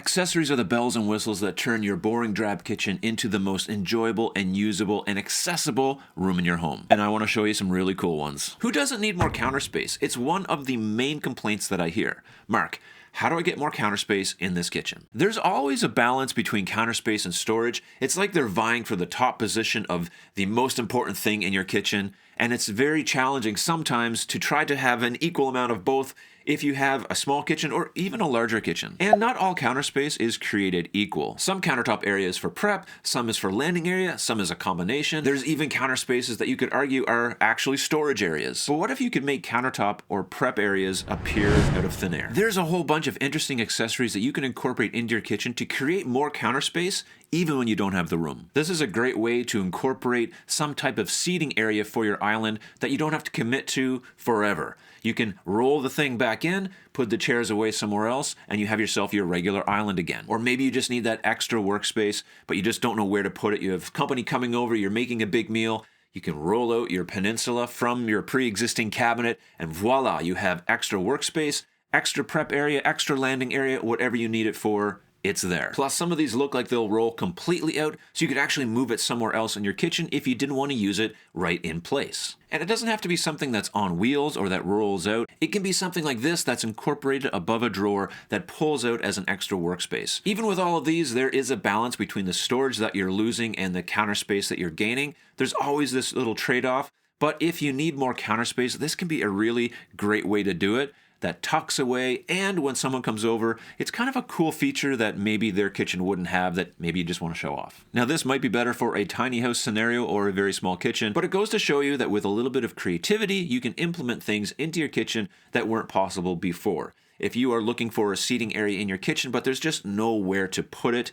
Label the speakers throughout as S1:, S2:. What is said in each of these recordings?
S1: Accessories are the bells and whistles that turn your boring drab kitchen into the most enjoyable and usable and accessible room in your home. And I want to show you some really cool ones. Who doesn't need more counter space? It's one of the main complaints that I hear. Mark, how do I get more counter space in this kitchen? There's always a balance between counter space and storage. It's like they're vying for the top position of the most important thing in your kitchen, and it's very challenging sometimes to try to have an equal amount of both if you have a small kitchen or even a larger kitchen. And not all counter space is created equal. Some countertop area is for prep, some is for landing area, some is a combination. There's even counter spaces that you could argue are actually storage areas. But what if you could make countertop or prep areas appear out of thin air? There's a whole bunch of interesting accessories that you can incorporate into your kitchen to create more counter space even when you don't have the room. This is a great way to incorporate some type of seating area for your island that you don't have to commit to forever. You can roll the thing back in, put the chairs away somewhere else, and you have yourself your regular island again. Or maybe you just need that extra workspace, but you just don't know where to put it. You have company coming over, you're making a big meal. You can roll out your peninsula from your pre-existing cabinet, and voila, you have extra workspace, extra prep area, extra landing area, whatever you need it for. It's there. Plus, some of these look like they'll roll completely out, so you could actually move it somewhere else in your kitchen if you didn't want to use it right in place. And it doesn't have to be something that's on wheels or that rolls out. It can be something like this that's incorporated above a drawer that pulls out as an extra workspace. Even with all of these, there is a balance between the storage that you're losing and the counter space that you're gaining. There's always this little trade-off, but if you need more counter space, this can be a really great way to do it. That tucks away, and when someone comes over, it's kind of a cool feature that maybe their kitchen wouldn't have that maybe you just want to show off. Now, this might be better for a tiny house scenario or a very small kitchen, but it goes to show you that with a little bit of creativity, you can implement things into your kitchen that weren't possible before. If you are looking for a seating area in your kitchen, but there's just nowhere to put it,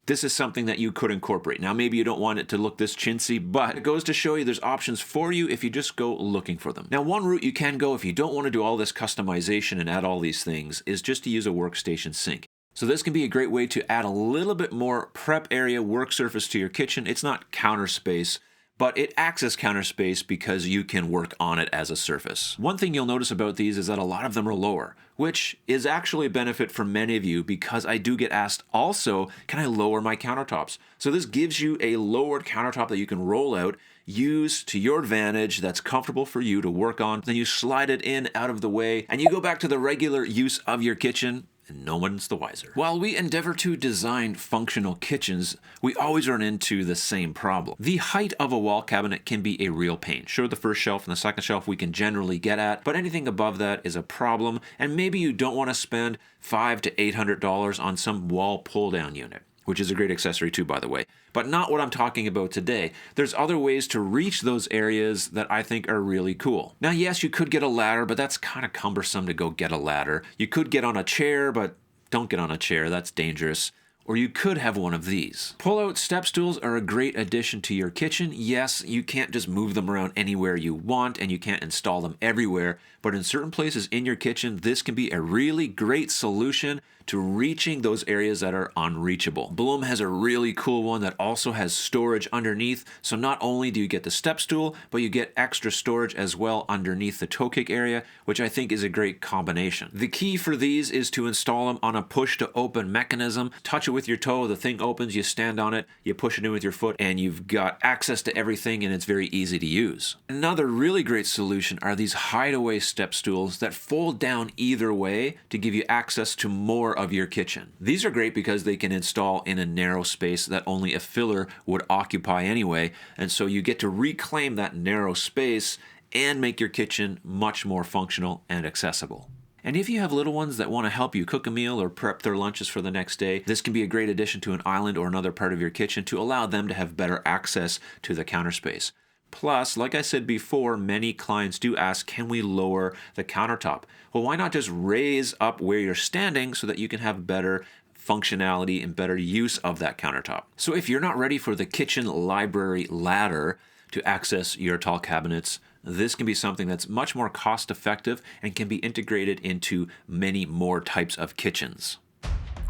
S1: this is something that you could incorporate. Now, maybe you don't want it to look this chintzy, but it goes to show you there's options for you if you just go looking for them. Now, one route you can go if you don't want to do all this customization and add all these things is just to use a workstation sink. So this can be a great way to add a little bit more prep area work surface to your kitchen. It's not counter space, but it acts as counter space because you can work on it as a surface. One thing you'll notice about these is that a lot of them are lower, which is actually a benefit for many of you because I do get asked also, can I lower my countertops? So this gives you a lowered countertop that you can roll out, use to your advantage, that's comfortable for you to work on. Then you slide it in out of the way and you go back to the regular use of your kitchen. And no one's the wiser. While we endeavor to design functional kitchens, we always run into the same problem. The height of a wall cabinet can be a real pain. Sure, the first shelf and the second shelf we can generally get at, but anything above that is a problem, and maybe you don't want to spend $500 to $800 on some wall pull-down unit, which is a great accessory too, by the way. But not what I'm talking about today. There's other ways to reach those areas that I think are really cool. Now, yes, you could get a ladder, but that's kind of cumbersome to go get a ladder. You could get on a chair, but don't get on a chair. That's dangerous. Or you could have one of these. Pull-out step stools are a great addition to your kitchen. Yes, you can't just move them around anywhere you want, and you can't install them everywhere, but in certain places in your kitchen, this can be a really great solution to reaching those areas that are unreachable. Bloom has a really cool one that also has storage underneath, so not only do you get the step stool, but you get extra storage as well underneath the toe kick area, which I think is a great combination. The key for these is to install them on a push to open mechanism. Touch it with your toe, the thing opens, you stand on it, you push it in with your foot, and you've got access to everything, and it's very easy to use. Another really great solution are these hideaway step stools that fold down either way to give you access to more of your kitchen. These are great because they can install in a narrow space that only a filler would occupy anyway, and so you get to reclaim that narrow space and make your kitchen much more functional and accessible. And if you have little ones that want to help you cook a meal or prep their lunches for the next day, this can be a great addition to an island or another part of your kitchen to allow them to have better access to the counter space. Plus, like I said before, many clients do ask, can we lower the countertop? Well, why not just raise up where you're standing so that you can have better functionality and better use of that countertop? So if you're not ready for the kitchen library ladder to access your tall cabinets, this can be something that's much more cost effective and can be integrated into many more types of kitchens.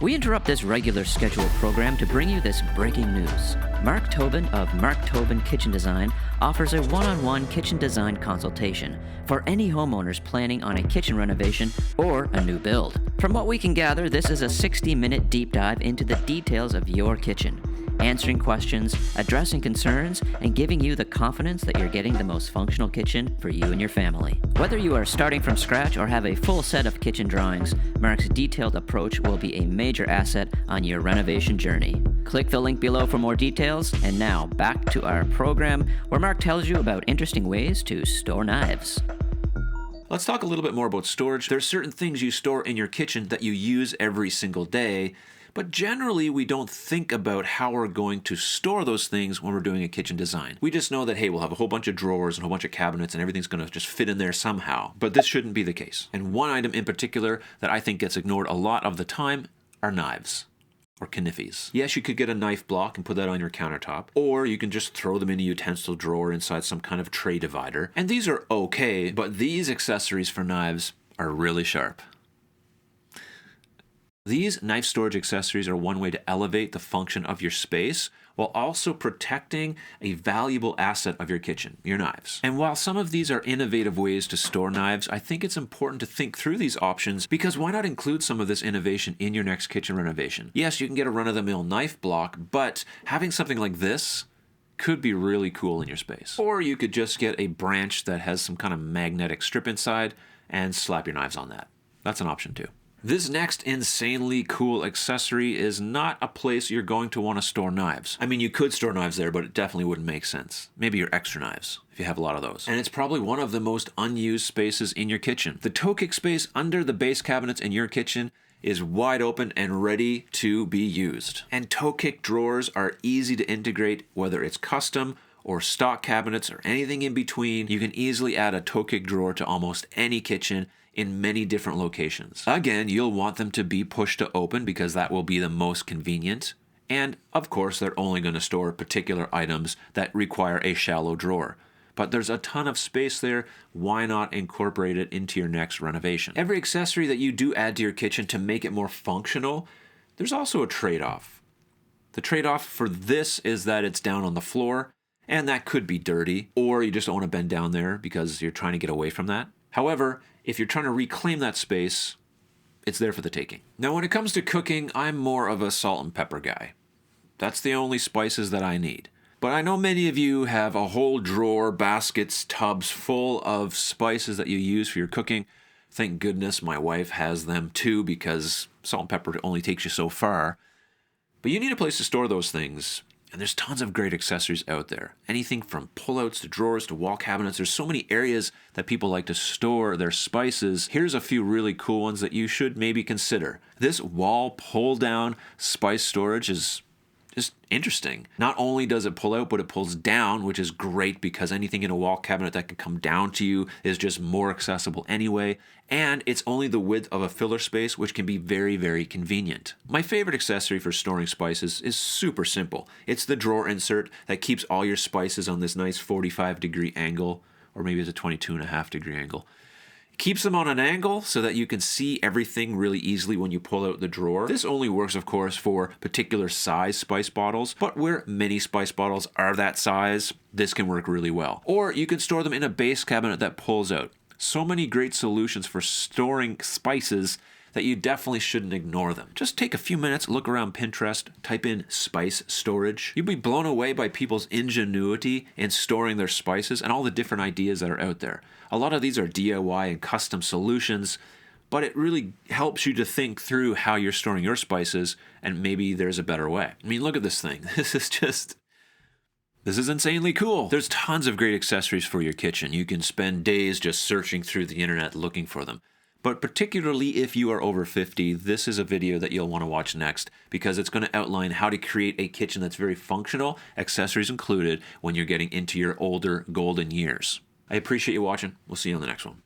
S2: We interrupt this regular scheduled program to bring you this breaking news. Mark Tobin of Mark Tobin Kitchen Design offers a one-on-one kitchen design consultation for any homeowners planning on a kitchen renovation or a new build. From what we can gather, this is a 60-minute deep dive into the details of your kitchen, answering questions, addressing concerns, and giving you the confidence that you're getting the most functional kitchen for you and your family. Whether you are starting from scratch or have a full set of kitchen drawings, Mark's detailed approach will be a major asset on your renovation journey. Click the link below for more details, and now back to our program where Mark tells you about interesting ways to store knives.
S1: Let's talk a little bit more about storage. There are certain things you store in your kitchen that you use every single day, but generally we don't think about how we're going to store those things when we're doing a kitchen design. We just know that, hey, we'll have a whole bunch of drawers and a whole bunch of cabinets and everything's going to just fit in there somehow. But this shouldn't be the case. And one item in particular that I think gets ignored a lot of the time are knives. Or knifies. Yes, you could get a knife block and put that on your countertop, or you can just throw them in a utensil drawer inside some kind of tray divider. And these are okay, but these accessories for knives are really sharp. These knife storage accessories are one way to elevate the function of your space while also protecting a valuable asset of your kitchen, your knives. And while some of these are innovative ways to store knives, I think it's important to think through these options because why not include some of this innovation in your next kitchen renovation? Yes, you can get a run-of-the-mill knife block, but having something like this could be really cool in your space. Or you could just get a branch that has some kind of magnetic strip inside and slap your knives on that. That's an option too. This next insanely cool accessory is not a place you're going to want to store knives. I mean, you could store knives there, but it definitely wouldn't make sense. Maybe your extra knives, if you have a lot of those. And it's probably one of the most unused spaces in your kitchen. The toe kick space under the base cabinets in your kitchen is wide open and ready to be used. And toe kick drawers are easy to integrate, whether it's custom or stock cabinets or anything in between. You can easily add a toe kick drawer to almost any kitchen in many different locations. Again, you'll want them to be push to open because that will be the most convenient. And of course, they're only going to store particular items that require a shallow drawer. But there's a ton of space there. Why not incorporate it into your next renovation? Every accessory that you do add to your kitchen to make it more functional, there's also a trade-off. The trade-off for this is that it's down on the floor, and that could be dirty, or you just don't want to bend down there because you're trying to get away from that. However, if you're trying to reclaim that space, it's there for the taking. Now, when it comes to cooking, I'm more of a salt and pepper guy. That's the only spices that I need. But I know many of you have a whole drawer, baskets, tubs full of spices that you use for your cooking. Thank goodness my wife has them too, because salt and pepper only takes you so far. But you need a place to store those things. And there's tons of great accessories out there. Anything from pullouts to drawers to wall cabinets. There's so many areas that people like to store their spices. Here's a few really cool ones that you should maybe consider. This wall pull-down spice storage is just interesting. Not only does it pull out, but it pulls down, which is great because anything in a wall cabinet that can come down to you is just more accessible anyway. And it's only the width of a filler space, which can be very, very convenient. My favorite accessory for storing spices is super simple. It's the drawer insert that keeps all your spices on this nice 45-degree angle, or maybe it's a 22.5-degree angle. Keeps them on an angle so that you can see everything really easily when you pull out the drawer. This only works, of course, for particular size spice bottles, but where many spice bottles are that size, this can work really well. Or you can store them in a base cabinet that pulls out. So many great solutions for storing spices that you definitely shouldn't ignore them. Just take a few minutes, look around Pinterest, type in spice storage. You'll be blown away by people's ingenuity in storing their spices and all the different ideas that are out there. A lot of these are DIY and custom solutions, but it really helps you to think through how you're storing your spices, and maybe there's a better way. I mean, look at this thing. This is insanely cool. There's tons of great accessories for your kitchen. You can spend days just searching through the internet looking for them. But particularly if you are over 50, this is a video that you'll want to watch next because it's going to outline how to create a kitchen that's very functional, accessories included, when you're getting into your older golden years. I appreciate you watching. We'll see you on the next one.